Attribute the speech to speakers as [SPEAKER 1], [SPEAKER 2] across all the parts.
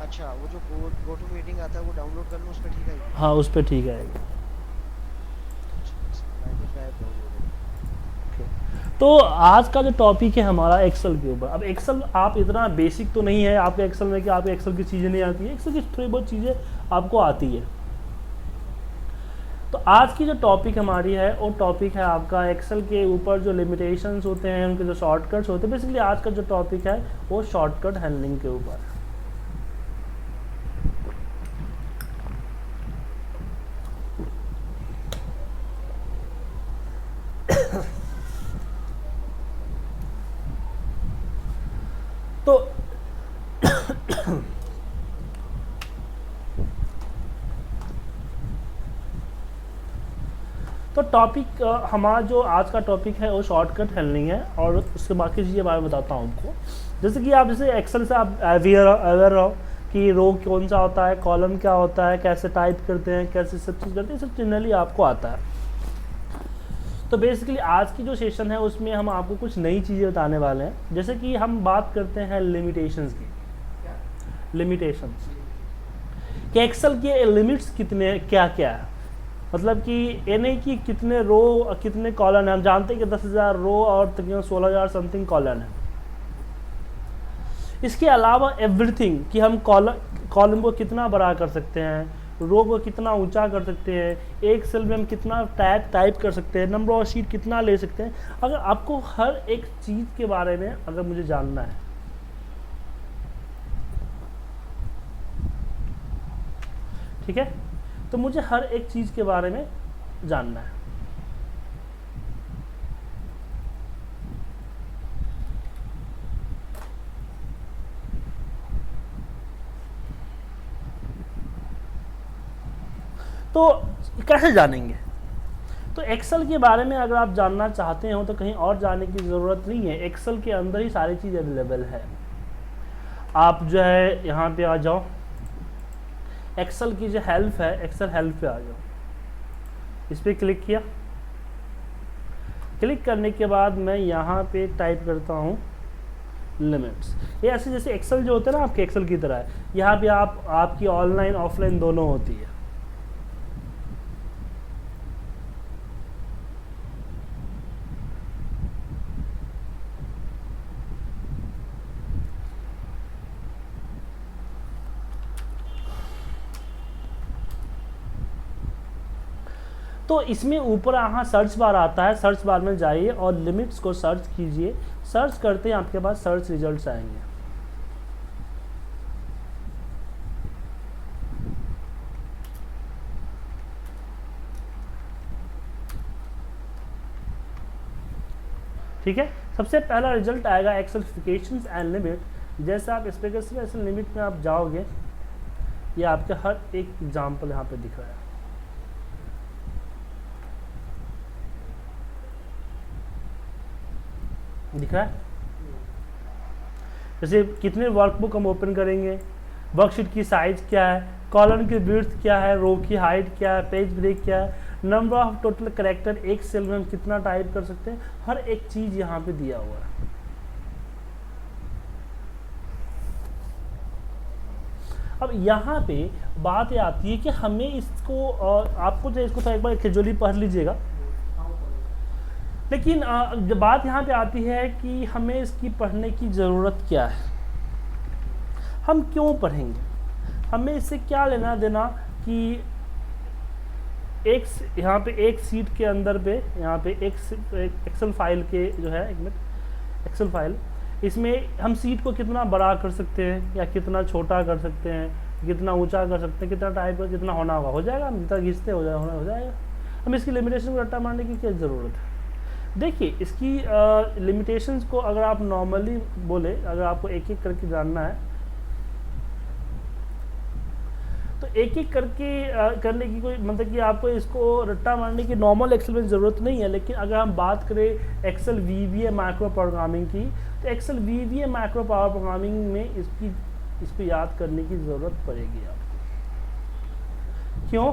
[SPEAKER 1] अच्छा, वो जो गो टू मीटिंग आता है वो डाउनलोड कर लूँ, उस पे ठीक आएगी?
[SPEAKER 2] हाँ उस पर ठीक आएगा।
[SPEAKER 1] अच्छा, एक सेकंड, मैंने जो ऐप डाउनलोड है।
[SPEAKER 2] तो आज का जो टॉपिक है हमारा एक्सेल के ऊपर। अब एक्सेल आप इतना बेसिक तो नहीं है आपके एक्सेल में कि आपको एक्सेल की चीज़ें नहीं आती है, एक्सेल की थोड़ी बहुत चीज़ें आपको आती है। तो आज की जो टॉपिक हमारी है वो टॉपिक है आपका एक्सेल के ऊपर जो लिमिटेशंस होते हैं, उनके जो शॉर्टकट्स होते हैं। बेसिकली आज का जो टॉपिक है वो शॉर्टकट हैंडलिंग के ऊपर है। तो टॉपिक हमारा जो आज का टॉपिक है वो शॉर्टकट हैंडलिंग है, और उसके बाकी चीज़ें बारे में बताता हूँ आपको। जैसे कि आप जैसे एक्सेल से आप अवेयर रहो कि रो कौन सा होता है, कॉलम क्या होता है, कैसे टाइप करते हैं, कैसे सब चीज़ करते हैं, सब जनरली आपको आता है। तो बेसिकली आज की जो सेशन है उसमें हम आपको कुछ नई चीज़ें बताने वाले हैं। जैसे कि हम बात करते हैं लिमिटेशंस की। लिमिटेशंस कि एक्सेल के लिमिट्स कितने क्या क्या है। मतलब कि ये नहीं कि कितने रो और कितने कॉलम है। हम जानते हैं कि 10,000 रो और तकरीबन 16,000 समथिंग कॉलम है। इसके अलावा एवरीथिंग कि हम कॉलम को कितना बड़ा कर सकते हैं, रो को कितना ऊंचा कर सकते हैं, एक सेल में हम कितना टाइप कर सकते हैं, नंबर ऑफ शीट कितना ले सकते हैं। अगर आपको हर एक चीज़ के बारे में अगर मुझे जानना है, ठीक है, तो मुझे हर एक चीज़ के बारे में जानना है। तो कैसे जानेंगे? तो एक्सेल के बारे में अगर आप जानना चाहते हो तो कहीं और जाने की ज़रूरत नहीं है, एक्सेल के अंदर ही सारी चीज़ अवेलेबल है। आप जो है यहाँ पे आ जाओ, एक्सेल की जो हेल्प है, एक्सेल हेल्प पे आ जाओ, इस पर क्लिक किया। क्लिक करने के बाद मैं यहाँ पे टाइप करता हूँ लिमिट्स। ये ऐसे जैसे एक्सेल जो होता है ना आपके एक्सेल की तरह है, यहाँ पे आपकी ऑनलाइन ऑफलाइन दोनों होती है। तो इसमें ऊपर यहाँ सर्च बार आता है, सर्च बार में जाइए और लिमिट्स को सर्च कीजिए। सर्च करते हैं आपके पास सर्च रिजल्ट्स आएंगे। ठीक है, सबसे पहला रिजल्ट आएगा एक्सेलिफिकेशंस एंड लिमिट। जैसे आप स्पेसिफिकेशन लिमिट में आप जाओगे, ये आपके हर एक एग्जाम्पल यहाँ पे दिख रहा है। दिख रहा है जैसे कितने वर्कबुक हम ओपन करेंगे, वर्कशीट की साइज क्या है, कॉलम की विड्थ क्या है, रो की हाइट क्या है, पेज ब्रेक क्या है, नंबर ऑफ टोटल कैरेक्टर एक सेल में हम कितना टाइप कर सकते हैं, हर एक चीज यहाँ पे दिया हुआ है। अब यहाँ पे बात ये आती है कि हमें इसको आपको जो इसको तो एक बार कैजुअली पढ़ लीजिएगा, लेकिन जब बात यहाँ पे आती है कि हमें इसकी पढ़ने की ज़रूरत क्या है, हम क्यों पढ़ेंगे, हमें इससे क्या लेना देना कि एक यहाँ पे एक सीट के अंदर पे यहाँ पे एक एक्सेल फाइल के जो है, एक मिनट, एक्सेल फाइल, इसमें हम सीट को कितना बड़ा कर सकते हैं या कितना छोटा कर सकते हैं, कितना ऊंचा कर सकते हैं, कितना टाइप का कितना होना होगा, हो जाएगा, हम जितना खींचते हो जाएगा। हम इसकी लिमिटेशन को रट्टा मारने की क्या ज़रूरत है? देखिए इसकी लिमिटेशंस को अगर आप नॉर्मली बोले, अगर आपको एक एक करके जानना है तो एक एक करके करने की कोई मतलब कि आपको इसको रट्टा मारने की नॉर्मल एक्सेल में ज़रूरत नहीं है। लेकिन अगर हम बात करें एक्सेल वीवीए मैक्रो प्रोग्रामिंग की, तो Excel VBA macro power programming में इसको याद करने की ज़रूरत पड़ेगी आपको। क्यों?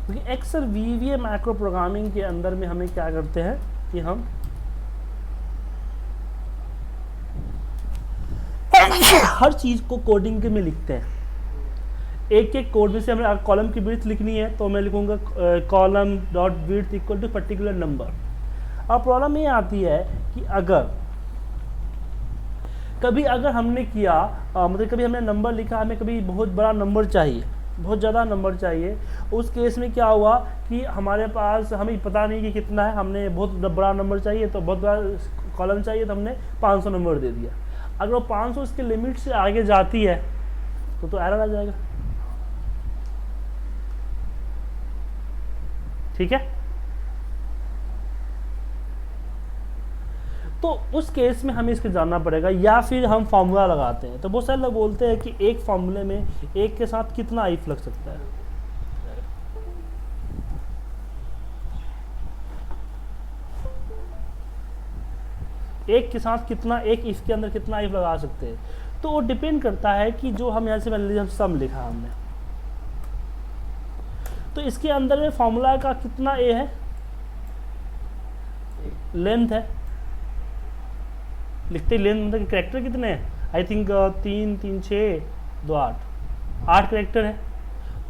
[SPEAKER 2] क्योंकि एक्सेल वीवीए मैक्रो प्रोग्रामिंग के अंदर में हमें क्या करते हैं कि हम हर चीज़ को कोडिंग के में लिखते हैं। एक एक कोड में से हमें कॉलम की विड्थ लिखनी है तो मैं लिखूंगा column dot width equal to particular number. अब प्रॉब्लम ये आती है कि अगर हमने किया मतलब कभी हमने नंबर लिखा, हमें कभी बहुत बड़ा नंबर चाहिए, बहुत ज़्यादा नंबर चाहिए, उस केस में क्या हुआ कि हमारे पास हमें पता नहीं कि कितना है, हमने बहुत बड़ा नंबर चाहिए तो बहुत बड़ा कॉलम चाहिए तो हमने 500 नंबर दे दिया। अगर वो 500 उसके लिमिट से आगे जाती है तो एरर आ जाएगा। ठीक है, तो उस केस में हमें इसके जानना पड़ेगा, या फिर हम फार्मूला लगाते हैं। तो बहुत सारे लोग बोलते हैं कि एक फार्मूले में एक के साथ कितना इफ लग सकता है। एक के साथ कितना, एक इफ के अंदर कितना इफ लगा सकते हैं, तो वो डिपेंड करता है कि जो हम यहाँ से मान लीजिए सम लिखा हमने, तो इसके अंदर में फॉर्मूला का कितना ए है, लेंथ है, लिखते लेंथ मतलब कैरेक्टर कितने हैं, आई थिंक 3 3 6 2 8 कैरेक्टर है।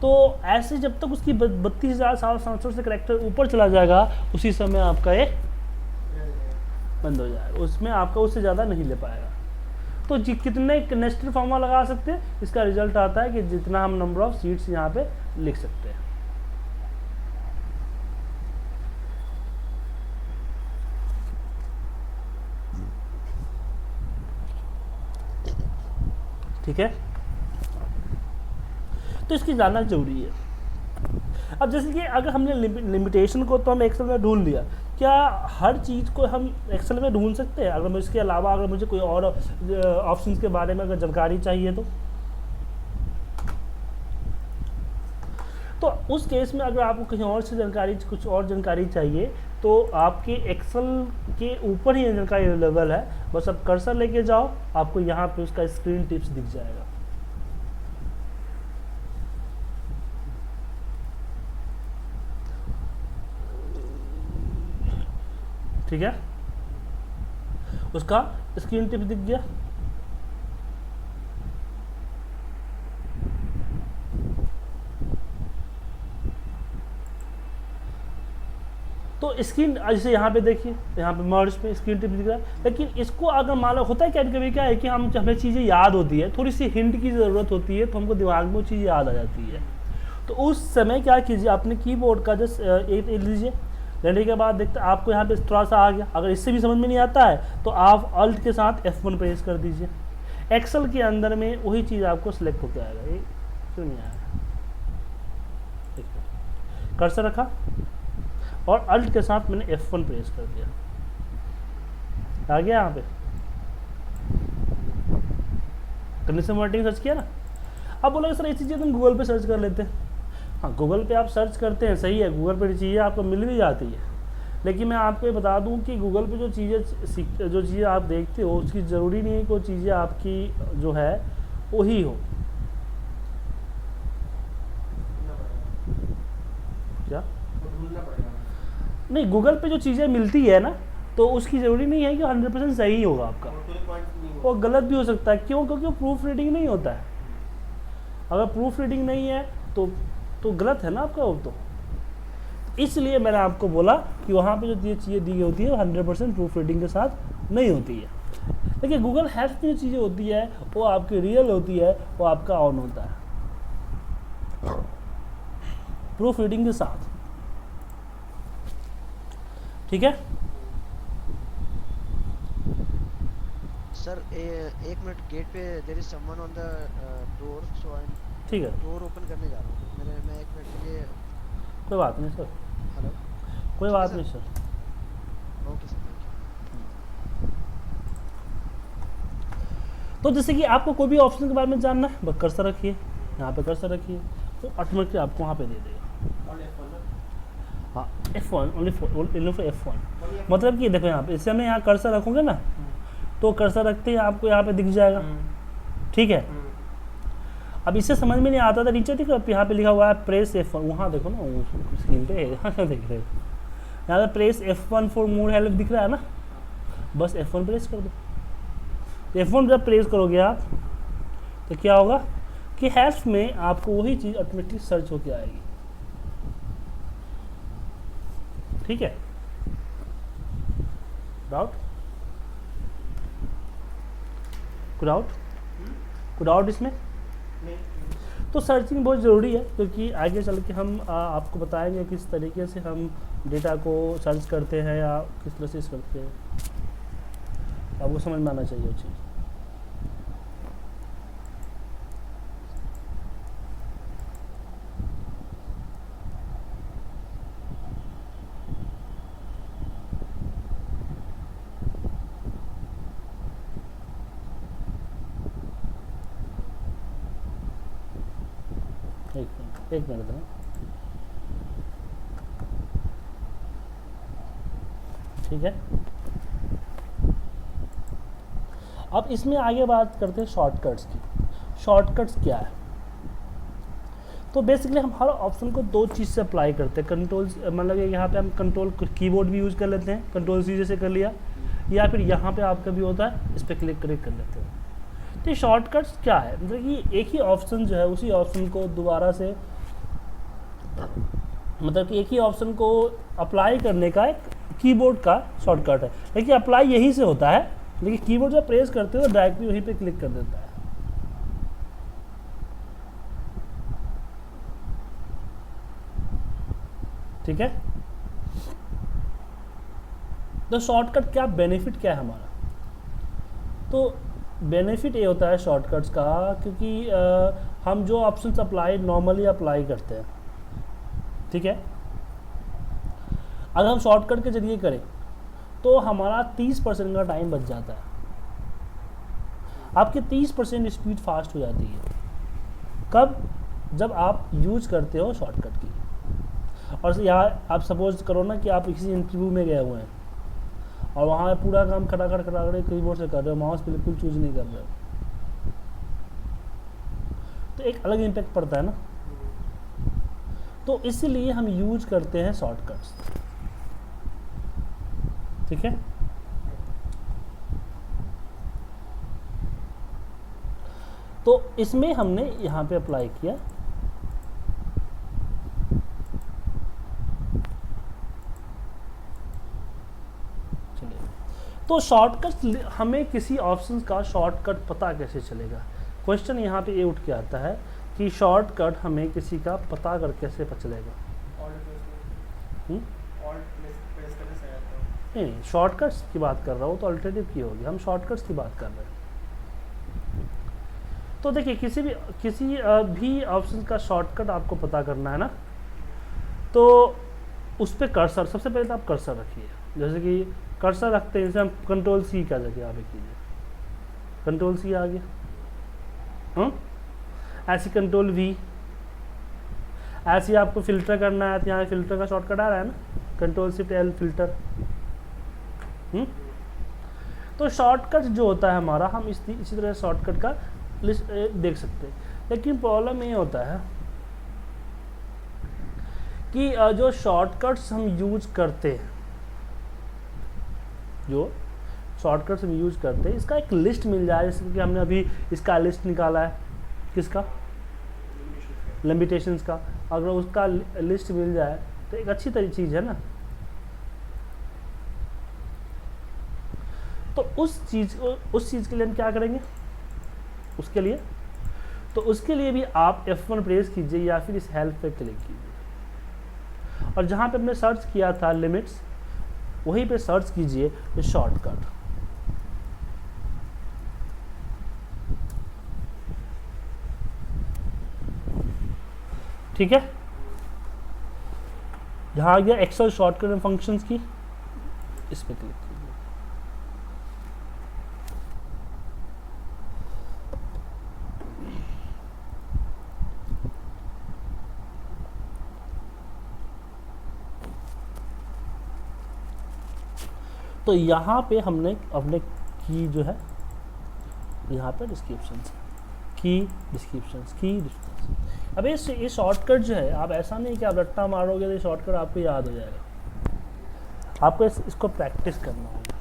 [SPEAKER 2] तो ऐसे जब तक उसकी 32,700 से कैरेक्टर ऊपर चला जाएगा उसी समय आपका ये बंद हो जाएगा, उसमें आपका उससे ज़्यादा नहीं ले पाएगा। तो कितने नेस्टेड फॉर्मूला लगा सकते हैं, इसका रिजल्ट आता है कि जितना हम नंबर ऑफ सीट्स यहाँ पे लिख सकते हैं। ठीक है, तो इसकी जानना जरूरी है। अब जैसे कि अगर हमने लिमिटेशन को तो हम एक्सेल में ढूंढ लिया, क्या हर चीज़ को हम एक्सेल में ढूंढ सकते हैं? अगर मैं इसके अलावा अगर मुझे कोई और ऑप्शंस के बारे में अगर जानकारी चाहिए तो उस केस में अगर आपको कहीं और से जानकारी, कुछ और जानकारी चाहिए तो आपके एक्सेल के ऊपर ही जानकारी अवेलेबल है, बस आप कर्सर लेके जाओ, आपको यहाँ पे उसका स्क्रीन टिप्स दिख जाएगा। ठीक है, उसका स्क्रीन टिप्स दिख गया। तो स्क्रीन जैसे यहाँ पे देखिए, यहाँ पे मर्ज पे स्क्रीन टिप दिख रहा है, लेकिन इसको अगर मान लो होता है क्या कभी क्या है कि हमें चीज़ें याद होती है, थोड़ी सी हिंट की ज़रूरत होती है तो हमको दिमाग में वो चीज़ याद आ जाती है। तो उस समय क्या कीजिए, अपने कीबोर्ड का जस्ट एक लीजिए, लेने के बाद देखते आपको यहाँ पे थोड़ा सा आ गया। अगर इससे भी समझ में नहीं आता है तो आप अल्ट के साथ F1 प्रेस कर दीजिए। एक्सेल के अंदर में वही चीज़ आपको सिलेक्ट होकर आएगा। ये क्यों नहीं आएगा, कर्सर रखा और अल्ट के साथ मैंने F1 प्रेस कर दिया, आ गया यहाँ पे। कंडीशन वर्टिंग सर्च किया ना। अब बोलोगे सर ये चीज़ें तुम गूगल पे सर्च कर लेते हैं। हाँ, गूगल पे आप सर्च करते हैं, सही है, गूगल पे चीज़ें आपको मिल भी जाती है, लेकिन मैं आपको ये बता दूं कि गूगल पे जो चीज़ें आप देखते हो उसकी ज़रूरी नहीं है कि वो चीज़ें आपकी जो है वही हो। क्या नहीं, गूगल पे जो चीज़ें मिलती है ना तो उसकी ज़रूरी नहीं है कि 100% सही होगा आपका, वो गलत भी हो सकता है। क्यों? क्योंकि वो प्रूफ रीडिंग नहीं होता है। अगर प्रूफ रीडिंग नहीं है तो गलत है ना आपका वो। तो इसलिए मैंने आपको बोला कि वहाँ पे जो चीज़ें दी होती है वो 100% प्रूफ रीडिंग के साथ नहीं होती है। लेकिन गूगल हैश की जो चीज़ें होती है वो आपकी रियल होती है, वो आपका ऑन होता है प्रूफ रीडिंग के साथ। ठीक है
[SPEAKER 1] सर, एक मिनट, गेट पे there is someone on the door, so I am
[SPEAKER 2] ठीक है,
[SPEAKER 1] डोर ओपन करने जा रहा हूँ। मैं 1 मिनट के लिए।
[SPEAKER 2] कोई बात नहीं सर,
[SPEAKER 1] हेलो,
[SPEAKER 2] कोई बात नहीं सर।
[SPEAKER 1] ओके सर, थैंक
[SPEAKER 2] तो जैसे कि आपको कोई भी ऑप्शन के बारे में जानना है, बस कर्सर रखिए, यहाँ पे कर्सर रखिए, तो ऑटोमेटिकली आपको वहाँ पे दे देगा। हाँ, F1 ओनली फॉर F1। मतलब कि देखो यहाँ पे, इससे मैं यहाँ कर्सर रखूँगा ना तो कर्सर रखते ही आपको यहाँ पे दिख जाएगा। ठीक है, अब इससे समझ में नहीं आता था, नीचे दिख रहा है यहाँ पे लिखा हुआ है प्रेस F1, वहाँ देखो ना स्क्रीन पे देख रहे हो, यहाँ पे press F1 for more help दिख रहा है ना, बस F1 प्रेस कर दो। F1 जब प्रेस करोगे आप तो क्या होगा कि हेल्प में आपको वही चीज़ ऑटोमेटिक सर्च होके आएगी। ठीक है, डाउट कुछ डाउट इसमें? तो सर्चिंग बहुत ज़रूरी है, क्योंकि आगे चल के हम आपको बताएंगे किस तरीके से हम डेटा को सर्च करते हैं या किस तरह से इस करते हैं, आपको समझ में आना चाहिए वो चीज़। एक मिनट देना। ठीक है, अब इसमें आगे बात करते हैं शॉर्टकट्स की। शॉर्टकट्स क्या है? तो बेसिकली हम हर ऑप्शन को दो चीज़ से अप्लाई करते हैं। कंट्रोल मतलब यहाँ पे हम कंट्रोल कीबोर्ड भी यूज़ कर लेते हैं, कंट्रोल सी जैसे कर लिया, या फिर यहाँ पे आपका भी होता है इस पर क्लिक कर लेते हैं। तो ये शॉर्टकट्स क्या है? मतलब कि एक ही ऑप्शन जो है उसी ऑप्शन को दोबारा से, मतलब कि एक ही ऑप्शन को अप्लाई करने का एक कीबोर्ड का शॉर्टकट है। लेकिन अप्लाई यहीं से होता है, लेकिन कीबोर्ड जब प्रेस करते हो तो डायरेक्टली वहीं पे क्लिक कर देता है। ठीक है, तो शॉर्टकट क्या बेनिफिट क्या है हमारा? तो बेनिफिट ये होता है शॉर्टकट्स का, क्योंकि हम जो ऑप्शंस अप्लाई नॉर्मली अप्लाई करते हैं, ठीक है, अगर हम शॉर्टकट के जरिए करें तो हमारा 30% का टाइम बच जाता है। आपकी 30% स्पीड फास्ट हो जाती है। कब? जब आप यूज करते हो शॉर्टकट की। और यहाँ आप सपोज करो ना कि आप किसी इंटरव्यू में गए हुए हैं और वहाँ पूरा काम खटाखट कीबोर्ड से कर रहे हो, माउस बिल्कुल चूज नहीं कर रहे हो, तो एक अलग इम्पैक्ट पड़ता है ना। तो इसीलिए हम यूज करते हैं शॉर्टकट्स। ठीक है, तो इसमें हमने यहाँ पे अप्लाई किया। चलिए, तो शॉर्टकट, हमें किसी ऑप्शन का शॉर्टकट पता कैसे चलेगा? क्वेश्चन यहाँ पे ये उठ के आता है कि शॉर्टकट हमें किसी का पता कर कैसे पता चलेगा? नहीं, शॉर्टकट्स की बात कर रहा हूँ, तो अल्टरनेटिव की होगी, हम शॉर्टकट्स की बात कर रहे हैं। तो देखिए, किसी भी ऑप्शन का शॉर्टकट आपको पता करना है ना, तो उस पर कर्सर, सबसे पहले तो आप कर्सर रखिए। जैसे कि कर्सर रखते हैं, जैसे हम कंट्रोल सी का जगह आप कीजिए, कंट्रोल सी आ गया। ऐसे कंट्रोल वी, ऐसे आपको फिल्टर करना है तो यहाँ फिल्टर का शॉर्टकट आ रहा है ना, कंट्रोल शिफ्ट एल फिल्टर। तो शॉर्टकट जो होता है हमारा, हम इसी तरह शॉर्टकट का लिस्ट देख सकते हैं। लेकिन प्रॉब्लम ये होता है कि जो शॉर्टकट्स हम यूज करते हैं, इसका एक लिस्ट मिल जाए। जैसे कि हमने अभी इसका लिस्ट निकाला है, किसका? लिमिटेशंस का। अगर उसका लिस्ट मिल जाए तो एक अच्छी चीज़ है ना। तो उस चीज़ के लिए हम क्या करेंगे? उसके लिए भी आप F1 प्रेस कीजिए या फिर इस हेल्प पे क्लिक कीजिए, और जहाँ पे हमने सर्च किया था लिमिट्स, वहीं पे सर्च कीजिए शॉर्टकट। ठीक है, जहाँ आ गया एक्सेल शॉर्टकट एंड फंक्शंस की, इस पे क्लिक कीजिए। तो यहाँ पे हमने अपने की जो है, यहाँ पे डिस्क्रिप्शंस, की डिस्क्रिप्शंस। अब ये शॉर्टकट जो है, आप ऐसा नहीं कि आप रट्टा मारोगे तो शॉर्टकट आपको याद हो जाएगा। आपको इसको प्रैक्टिस करना होगा।